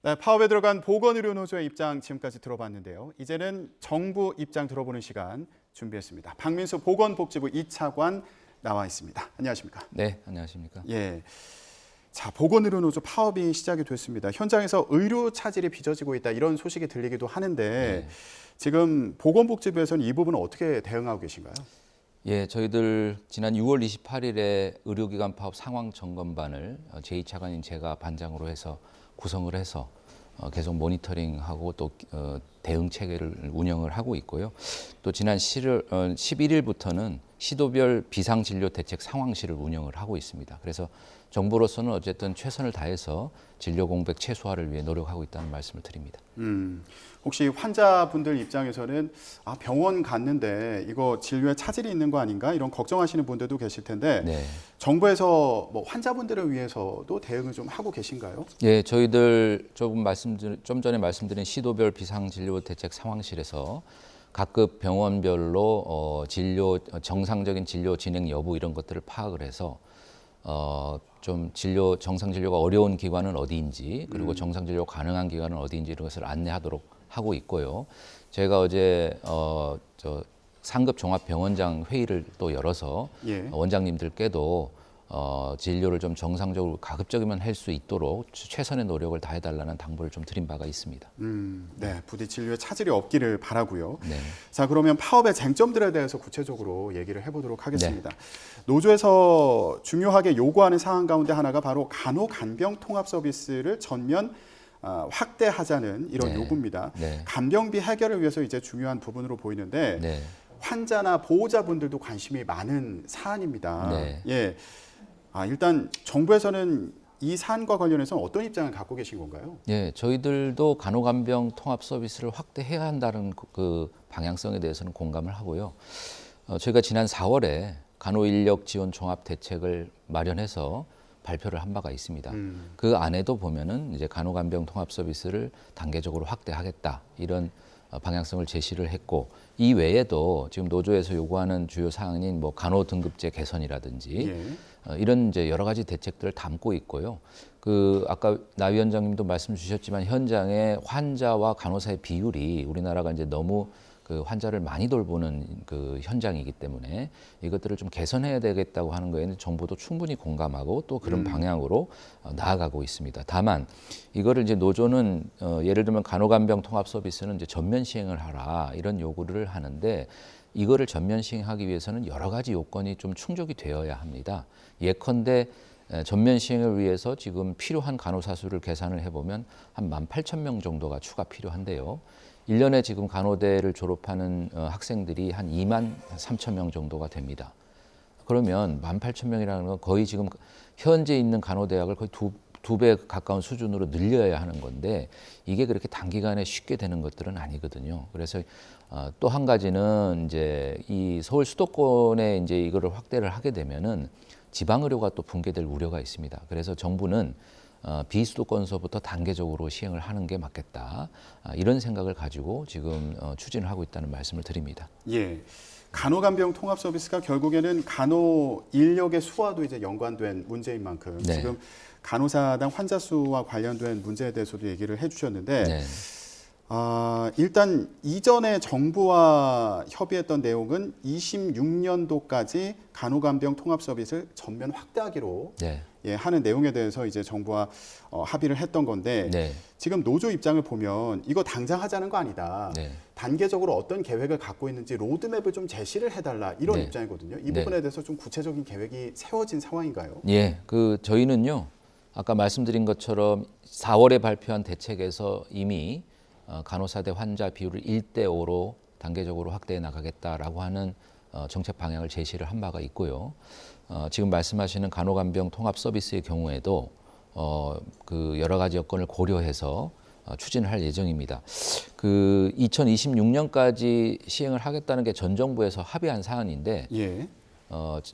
네, 파업에 들어간 보건의료노조의 입장 지금까지 들어봤는데요. 이제는 정부 입장 들어보는 시간 준비했습니다. 박민수 보건복지부 2차관 나와 있습니다. 안녕하십니까? 네, 안녕하십니까? 예. 자, 보건의료노조 파업이 시작이 됐습니다. 현장에서 의료 차질이 빚어지고 있다 이런 소식이 들리기도 하는데 지금 보건복지부에서는 이 부분은 어떻게 대응하고 계신가요? 예, 저희들 지난 6월 28일에 의료기관 파업 상황 점검반을 제2차관인 제가 반장으로 해서 구성을 해서 계속 모니터링하고 또 대응 체계를 운영을 하고 있고요. 또 지난 11일부터는 시도별 비상진료 대책 상황실을 운영을 하고 있습니다. 그래서 정부로서는 어쨌든 최선을 다해서 진료 공백 최소화를 위해 노력하고 있다는 말씀을 드립니다. 혹시 환자분들 입장에서는 병원 갔는데 이거 진료에 차질이 있는 거 아닌가 이런 걱정하시는 분들도 계실 텐데 네. 정부에서 뭐 환자분들을 위해서도 대응을 좀 하고 계신가요? 예, 저희들 좀 전에 말씀드린 시도별 비상진료 대책 상황실에서 각급 병원별로 정상적인 진료 진행 여부 이런 것들을 파악을 해서 좀 정상 진료가 어려운 기관은 어디인지 그리고 정상 진료 가능한 기관은 어디인지 이런 것을 안내하도록 하고 있고요. 제가 어제 상급 종합병원장 회의를 또 열어서 원장님들께도 진료를 좀 정상적으로 가급적이면 할 수 있도록 최선의 노력을 다해달라는 당부를 좀 드린 바가 있습니다. 네, 부디 진료에 차질이 없기를 바라고요. 네. 자, 그러면 파업의 쟁점들에 대해서 구체적으로 얘기를 해보도록 하겠습니다. 네. 노조에서 중요하게 요구하는 사항 가운데 하나가 바로 간호간병 통합 서비스를 전면 확대하자는 이런 요구입니다. 네. 간병비 해결을 위해서 이제 중요한 부분으로 보이는데 네. 환자나 보호자분들도 관심이 많은 사안입니다. 네. 예. 일단 정부에서는 이 사안과 관련해서 어떤 입장을 갖고 계신 건가요? 예, 저희들도 간호간병 통합 서비스를 확대해야 한다는 그 방향성에 대해서는 공감을 하고요. 저희가 지난 4월에 간호인력 지원 종합 대책을 마련해서 발표를 한 바가 있습니다. 그 안에도 보면은 이제 간호간병 통합 서비스를 단계적으로 확대하겠다 이런 방향성을 제시를 했고 이 외에도 지금 노조에서 요구하는 주요 사항인 뭐 간호 등급제 개선이라든지 이런 이제 여러 가지 대책들을 담고 있고요. 아까 나 위원장님도 말씀 주셨지만 현장의 환자와 간호사의 비율이 우리나라가 이제 너무 그 환자를 많이 돌보는 그 현장이기 때문에 이것들을 좀 개선해야 되겠다고 하는 거에는 정부도 충분히 공감하고 또 그런 방향으로 나아가고 있습니다. 다만 이거를 이제 노조는 예를 들면 간호간병 통합 서비스는 이제 전면 시행을 하라 이런 요구를 하는데 이거를 전면 시행하기 위해서는 여러 가지 요건이 좀 충족이 되어야 합니다. 예컨대 전면 시행을 위해서 지금 필요한 간호사 수를 계산을 해보면 한 18,000명 정도가 추가 필요한데요. 1년에 지금 간호대를 졸업하는 학생들이 한 23,000명 정도가 됩니다. 그러면 18,000명이라는 건 거의 지금 현재 있는 간호대학을 거의 두 배 가까운 수준으로 늘려야 하는 건데 이게 그렇게 단기간에 쉽게 되는 것들은 아니거든요. 그래서 또 한 가지는 이제 이 서울 수도권에 이제 이거를 확대를 하게 되면은 지방 의료가 또 붕괴될 우려가 있습니다. 그래서 정부는 비수도권서부터 단계적으로 시행을 하는 게 맞겠다. 이런 생각을 가지고 지금 추진을 하고 있다는 말씀을 드립니다. 예. 간호간병 통합 서비스가 결국에는 간호 인력의 수와도 이제 연관된 문제인 만큼 지금 간호사당 환자 수와 관련된 문제에 대해서도 얘기를 해주셨는데 일단 이전에 정부와 협의했던 내용은 26년도까지 간호간병 통합 서비스를 전면 확대하기로 하는 내용에 대해서 이제 정부와 합의를 했던 건데 지금 노조 입장을 보면 이거 당장 하자는 거 아니다. 단계적으로 어떤 계획을 갖고 있는지 로드맵을 좀 제시를 해달라 이런 입장이거든요. 이 부분에 대해서 좀 구체적인 계획이 세워진 상황인가요? 예, 저희는요 아까 말씀드린 것처럼 4월에 발표한 대책에서 이미 간호사 대 환자 비율을 1대5로 단계적으로 확대해 나가겠다라고 하는 정책 방향을 제시를 한 바가 있고요. 지금 말씀하시는 간호간병 통합 서비스의 경우에도 여러 가지 여건을 고려해서 추진을 할 예정입니다. 2026년까지 시행을 하겠다는 게 전 정부에서 합의한 사안인데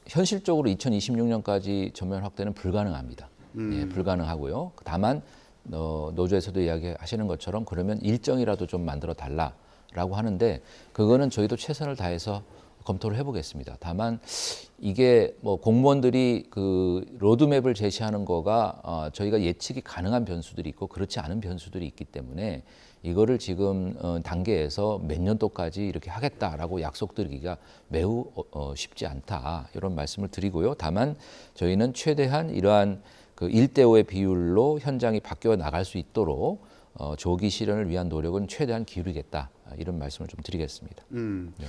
현실적으로 2026년까지 전면 확대는 불가능합니다. 불가능하고요. 다만 노조에서도 이야기하시는 것처럼 그러면 일정이라도 좀 만들어 달라라고 하는데 그거는 저희도 최선을 다해서 검토를 해보겠습니다. 다만 이게 뭐 공무원들이 그 로드맵을 제시하는 거가 저희가 예측이 가능한 변수들이 있고 그렇지 않은 변수들이 있기 때문에 이거를 지금 단계에서 몇 년도까지 이렇게 하겠다라고 약속드리기가 매우 쉽지 않다 이런 말씀을 드리고요. 다만 저희는 최대한 이러한 그 1대5의 비율로 현장이 바뀌어 나갈 수 있도록 조기 실현을 위한 노력은 최대한 기울이겠다 이런 말씀을 좀 드리겠습니다. 네.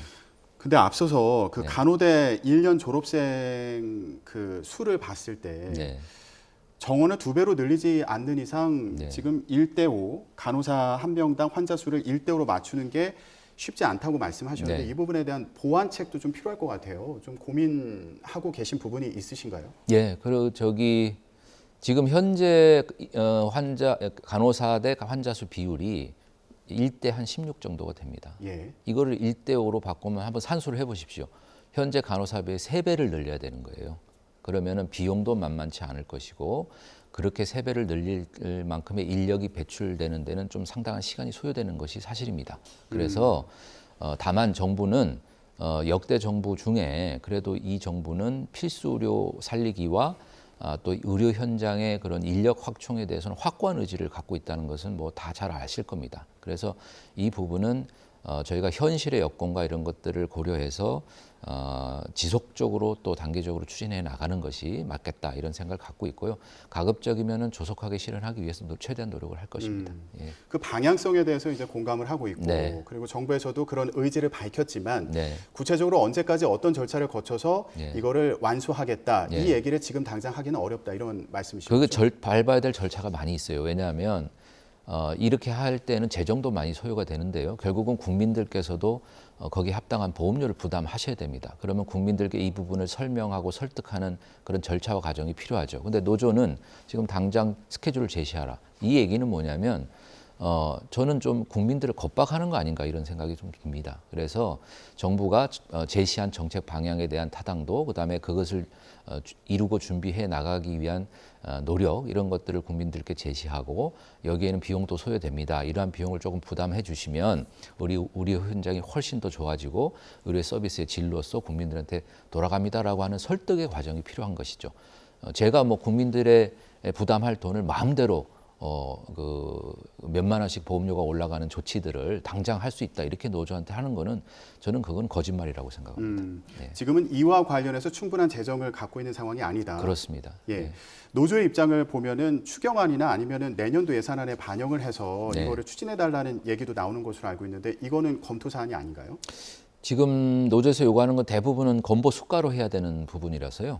근데 앞서서 그 네. 간호대 1년 졸업생 그 수를 봤을 때 네. 정원을 2배로 늘리지 않는 이상 네. 지금 1대5 간호사 한 명당 환자 수를 1대5로 맞추는 게 쉽지 않다고 말씀하셨는데 네. 이 부분에 대한 보완책도 좀 필요할 것 같아요. 좀 고민하고 계신 부분이 있으신가요? 예, 그리고 지금 현재 간호사 대 환자 수 비율이 1대 한 16 정도가 됩니다. 예. 이거를 1대5로 바꾸면 한번 산수를 해보십시오. 현재 간호사비의 3배를 늘려야 되는 거예요. 그러면은 비용도 만만치 않을 것이고 그렇게 3배를 늘릴 만큼의 인력이 배출되는 데는 좀 상당한 시간이 소요되는 것이 사실입니다. 그래서 다만 정부는 역대 정부 중에 그래도 이 정부는 필수 의료 살리기와 또 의료 현장의 그런 인력 확충에 대해서는 확고한 의지를 갖고 있다는 것은 뭐 다 잘 아실 겁니다. 그래서 이 부분은 저희가 현실의 여건과 이런 것들을 고려해서 지속적으로 또 단계적으로 추진해 나가는 것이 맞겠다 이런 생각을 갖고 있고요. 가급적이면은 조속하게 실현하기 위해서 최대한 노력을 할 것입니다. 예. 그 방향성에 대해서 이제 공감을 하고 있고 네. 그리고 정부에서도 그런 의지를 밝혔지만 네. 구체적으로 언제까지 어떤 절차를 거쳐서 네. 이거를 완수하겠다 네. 이 얘기를 지금 당장 하기는 어렵다 이런 말씀이시죠? 그거 밟아야 될 절차가 많이 있어요. 왜냐하면 이렇게 할 때는 재정도 많이 소요가 되는데요. 결국은 국민들께서도 거기에 합당한 보험료를 부담하셔야 됩니다. 그러면 국민들께 이 부분을 설명하고 설득하는 그런 절차와 과정이 필요하죠. 근데 노조는 지금 당장 스케줄을 제시하라. 이 얘기는 뭐냐면 저는 좀 국민들을 겁박하는 거 아닌가 이런 생각이 좀 듭니다. 그래서 정부가 제시한 정책 방향에 대한 타당도, 그다음에 그것을 이루고 준비해 나가기 위한 노력 이런 것들을 국민들께 제시하고 여기에는 비용도 소요됩니다. 이러한 비용을 조금 부담해 주시면 우리 현장이 훨씬 더 좋아지고 의료 서비스의 질로서 국민들한테 돌아갑니다라고 하는 설득의 과정이 필요한 것이죠. 제가 뭐 국민들의 부담할 돈을 마음대로 그 몇만 원씩 보험료가 올라가는 조치들을 당장 할 수 있다 이렇게 노조한테 하는 거는 저는 그건 거짓말이라고 생각합니다. 네. 지금은 이와 관련해서 충분한 재정을 갖고 있는 상황이 아니다. 그렇습니다. 예. 네. 노조의 입장을 보면은 추경안이나 아니면은 내년도 예산안에 반영을 해서 네. 이거를 추진해 달라는 얘기도 나오는 것으로 알고 있는데 이거는 검토 사안이 아닌가요? 지금 노조에서 요구하는 건 대부분은 건보 수가로 해야 되는 부분이라서요.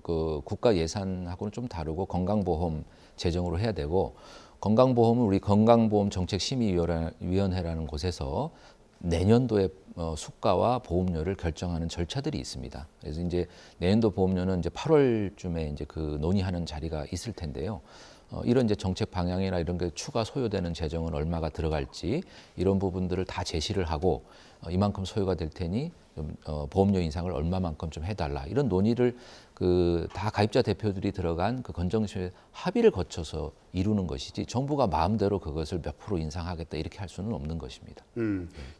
그 국가 예산하고는 좀 다르고 건강보험 재정으로 해야 되고 건강보험은 우리 건강보험정책심의위원회라는 곳에서 내년도에 수가와 보험료를 결정하는 절차들이 있습니다. 그래서 이제 내년도 보험료는 이제 8월쯤에 이제 그 논의하는 자리가 있을 텐데요. 이런 이제 정책 방향이나 이런 게 추가 소요되는 재정은 얼마가 들어갈지 이런 부분들을 다 제시를 하고 이만큼 소요가 될 테니 좀 보험료 인상을 얼마만큼 좀 해달라 이런 논의를 그 다 가입자 대표들이 들어간 그 건정심의 합의를 거쳐서 이루는 것이지 정부가 마음대로 그것을 몇 프로 인상하겠다 이렇게 할 수는 없는 것입니다.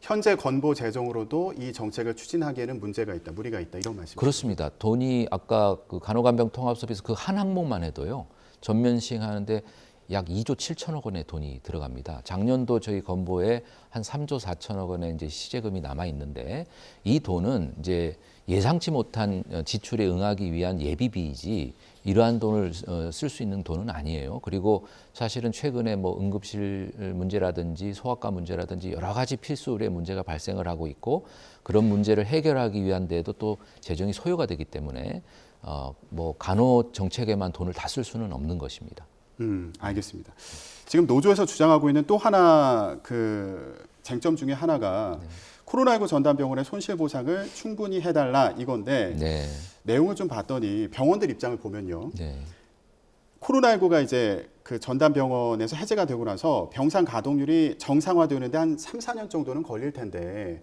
현재 건보 재정으로도 이 정책을 추진하기에는 문제가 있다, 무리가 있다 이런 말씀이시죠? 그렇습니다. 돈이 아까 그 간호간병 통합 서비스 그 한 항목만 해도요. 전면 시행하는데 약 2조 7천억 원의 돈이 들어갑니다. 작년도 저희 건보에 한 3조 4천억 원의 이제 시제금이 남아 있는데 이 돈은 이제 예상치 못한 지출에 응하기 위한 예비비이지 이러한 돈을 쓸 수 있는 돈은 아니에요. 그리고 사실은 최근에 뭐 응급실 문제라든지 소아과 문제라든지 여러 가지 필수 의료의 문제가 발생을 하고 있고 그런 문제를 해결하기 위한 데에도 또 재정이 소요가 되기 때문에 뭐 간호 정책에만 돈을 다 쓸 수는 없는 것입니다. 알겠습니다. 지금 노조에서 주장하고 있는 또 하나 그 쟁점 중에 하나가 코로나19 전담병원의 손실 보상을 충분히 해달라 이건데 네. 내용을 좀 봤더니 병원들 입장을 보면요. 네. 코로나19가 이제 그 전담병원에서 해제가 되고 나서 병상 가동률이 정상화되는데 한 3, 4년 정도는 걸릴 텐데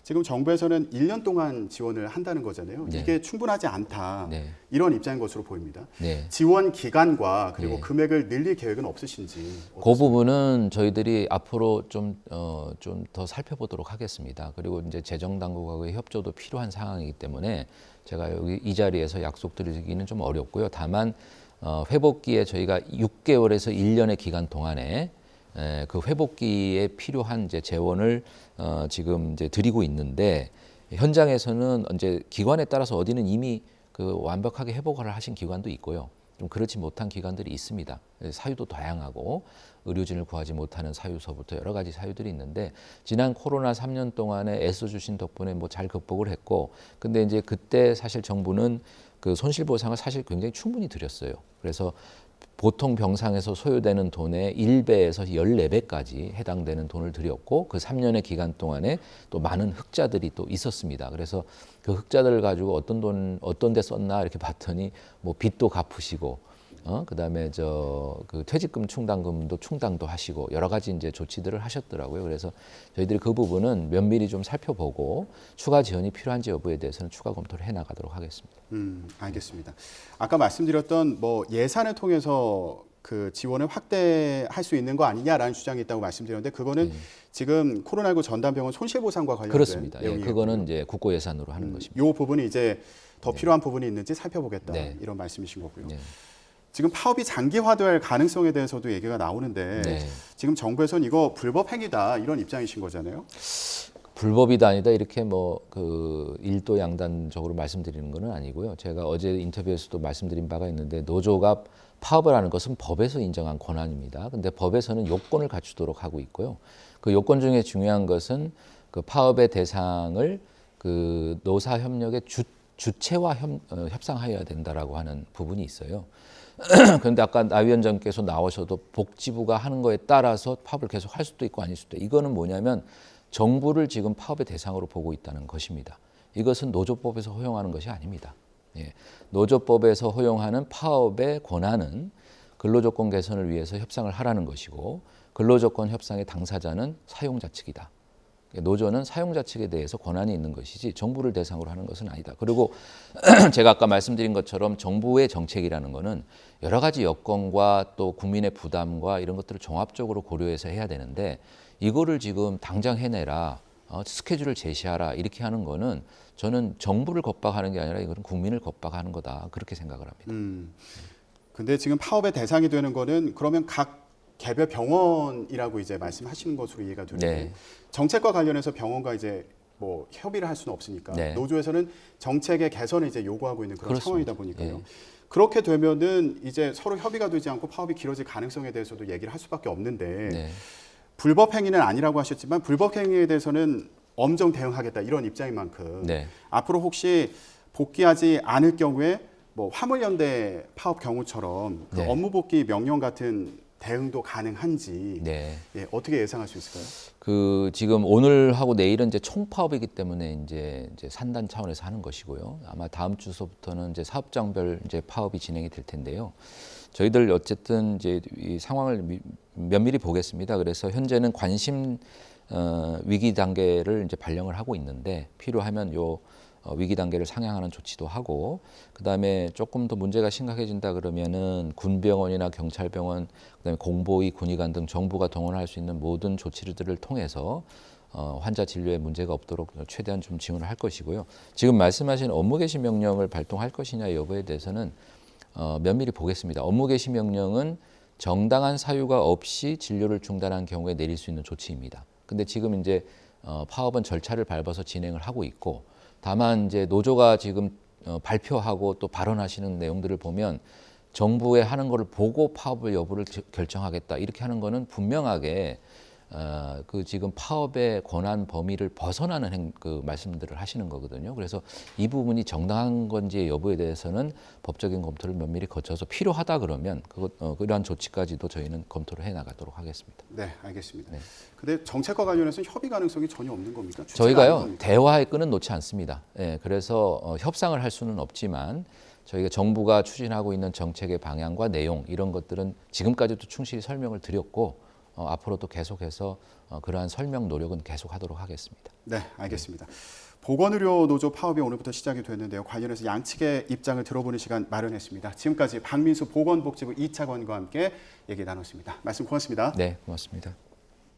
지금 정부에서는 1년 동안 지원을 한다는 거잖아요. 네. 이게 충분하지 않다. 네. 이런 입장인 것으로 보입니다. 네. 지원 기간과 그리고 네. 금액을 늘릴 계획은 없으신지. 그 어떻습니까? 부분은 저희들이 앞으로 좀 더 살펴보도록 하겠습니다. 그리고 이제 재정 당국하고의 협조도 필요한 상황이기 때문에 제가 여기 이 자리에서 약속드리기는 좀 어렵고요. 다만 회복기에 저희가 6개월에서 1년의 기간 동안에 그 회복기에 필요한 이제 재원을 지금 이제 드리고 있는데 현장에서는 이제 기관에 따라서 어디는 이미 그 완벽하게 회복을 하신 기관도 있고요. 좀 그렇지 못한 기관들이 있습니다. 사유도 다양하고 의료진을 구하지 못하는 사유서부터 여러 가지 사유들이 있는데 지난 코로나 3년 동안에 애써주신 덕분에 뭐 잘 극복을 했고 근데 이제 그때 사실 정부는 그 손실보상을 사실 굉장히 충분히 드렸어요. 그래서 보통 병상에서 소요되는 돈의 1배에서 14배까지 해당되는 돈을 드렸고 그 3년의 기간 동안에 또 많은 흑자들이 또 있었습니다. 그래서 그 흑자들을 가지고 어떤 데 썼나 이렇게 봤더니 뭐 빚도 갚으시고 그다음에 그 퇴직금 충당금도 충당도 하시고 여러 가지 이제 조치들을 하셨더라고요. 그래서 저희들이 그 부분은 면밀히 좀 살펴보고 추가 지원이 필요한지 여부에 대해서는 추가 검토를 해 나가도록 하겠습니다. 알겠습니다. 아까 말씀드렸던 뭐 예산을 통해서 그 지원을 확대할 수 있는 거 아니냐라는 주장이 있다고 말씀드렸는데 그거는 지금 코로나19 전담병원 손실보상과 관련된 그렇습니다. 예, 내용이고요. 그거는 이제 국고 예산으로 하는 것입니다. 이 부분이 이제 더 필요한 부분이 있는지 살펴보겠다 네. 이런 말씀이신 거고요. 네. 지금 파업이 장기화될 가능성에 대해서도 얘기가 나오는데 네. 지금 정부에서는 이거 불법 행위다 이런 입장이신 거잖아요. 불법이다 아니다 이렇게 뭐 그 일도 양단적으로 말씀드리는 것은 아니고요. 제가 어제 인터뷰에서도 말씀드린 바가 있는데 노조가 파업을 하는 것은 법에서 인정한 권한입니다. 근데 법에서는 요건을 갖추도록 하고 있고요. 그 요건 중에 중요한 것은 그 파업의 대상을 그 노사 협력의 주체와 협상하여야 된다라고 하는 부분이 있어요. 그런데 아까 나 위원장께서 나오셔도 복지부가 하는 거에 따라서 파업을 계속 할 수도 있고 아닐 수도 있고 이거는 뭐냐면 정부를 지금 파업의 대상으로 보고 있다는 것입니다. 이것은 노조법에서 허용하는 것이 아닙니다. 예. 노조법에서 허용하는 파업의 권한은 근로조건 개선을 위해서 협상을 하라는 것이고 근로조건 협상의 당사자는 사용자 측이다. 노조는 사용자 측에 대해서 권한이 있는 것이지 정부를 대상으로 하는 것은 아니다. 그리고 제가 아까 말씀드린 것처럼 정부의 정책이라는 것은 여러 가지 여건과 또 국민의 부담과 이런 것들을 종합적으로 고려해서 해야 되는데 이거를 지금 당장 해내라, 스케줄을 제시하라 이렇게 하는 거는 저는 정부를 겁박하는 게 아니라 이거는 국민을 겁박하는 거다 그렇게 생각을 합니다. 근데 지금 파업의 대상이 되는 거는 그러면 각 개별 병원이라고 이제 말씀하시는 것으로 이해가 되는데 네. 정책과 관련해서 병원과 이제 뭐 협의를 할 수는 없으니까 네. 노조에서는 정책의 개선을 이제 요구하고 있는 그런 그렇습니다. 상황이다 보니까요. 예. 그렇게 되면은 이제 서로 협의가 되지 않고 파업이 길어질 가능성에 대해서도 얘기를 할 수밖에 없는데 네. 불법 행위는 아니라고 하셨지만 불법 행위에 대해서는 엄정 대응하겠다 이런 입장인 만큼 네. 앞으로 혹시 복귀하지 않을 경우에 뭐 화물연대 파업 경우처럼 그 네. 업무 복귀 명령 같은 대응도 가능한지 네. 예, 어떻게 예상할 수 있을까요? 그 지금 오늘 하고 내일은 이제 총파업이기 때문에 이제 산단 차원에서 하는 것이고요. 아마 다음 주서부터는 이제 사업장별 이제 파업이 진행이 될 텐데요. 저희들 어쨌든 이제 이 상황을 면밀히 보겠습니다. 그래서 현재는 관심 위기 단계를 이제 발령을 하고 있는데 필요하면 요 위기 단계를 상향하는 조치도 하고 그다음에 조금 더 문제가 심각해진다 그러면은 군병원이나 경찰병원 그다음에 공보위 군의관 등 정부가 동원할 수 있는 모든 조치들을 통해서 환자 진료에 문제가 없도록 최대한 좀 지원을 할 것이고요. 지금 말씀하신 업무 개시 명령을 발동할 것이냐 여부에 대해서는 면밀히 보겠습니다. 업무 개시 명령은 정당한 사유가 없이 진료를 중단한 경우에 내릴 수 있는 조치입니다. 근데 지금 이제 파업은 절차를 밟아서 진행을 하고 있고 다만 이제 노조가 지금 발표하고 또 발언하시는 내용들을 보면 정부에 하는 거를 보고 파업을 여부를 결정하겠다 이렇게 하는 거는 분명하게 그 지금 파업의 권한 범위를 벗어나는 그 말씀들을 하시는 거거든요. 그래서 이 부분이 정당한 건지의 여부에 대해서는 법적인 검토를 면밀히 거쳐서 필요하다 그러면 그러한 조치까지도 저희는 검토를 해 나가도록 하겠습니다. 네, 알겠습니다. 네. 근데 정책과 관련해서는 협의 가능성이 전혀 없는 겁니까? 주체가 아닌 저희가요 겁니까? 대화의 끈은 놓지 않습니다. 예, 그래서 협상을 할 수는 없지만 저희가 정부가 추진하고 있는 정책의 방향과 내용 이런 것들은 지금까지도 충실히 설명을 드렸고 앞으로도 계속해서 그러한 설명 노력은 계속하도록 하겠습니다. 네, 알겠습니다. 보건의료 노조 파업이 오늘부터 시작이 됐는데요. 관련해서 양측의 입장을 들어보는 시간 마련했습니다. 지금까지 박민수 보건복지부 이차관과 함께 얘기 나눴습니다. 말씀 고맙습니다. 네, 고맙습니다.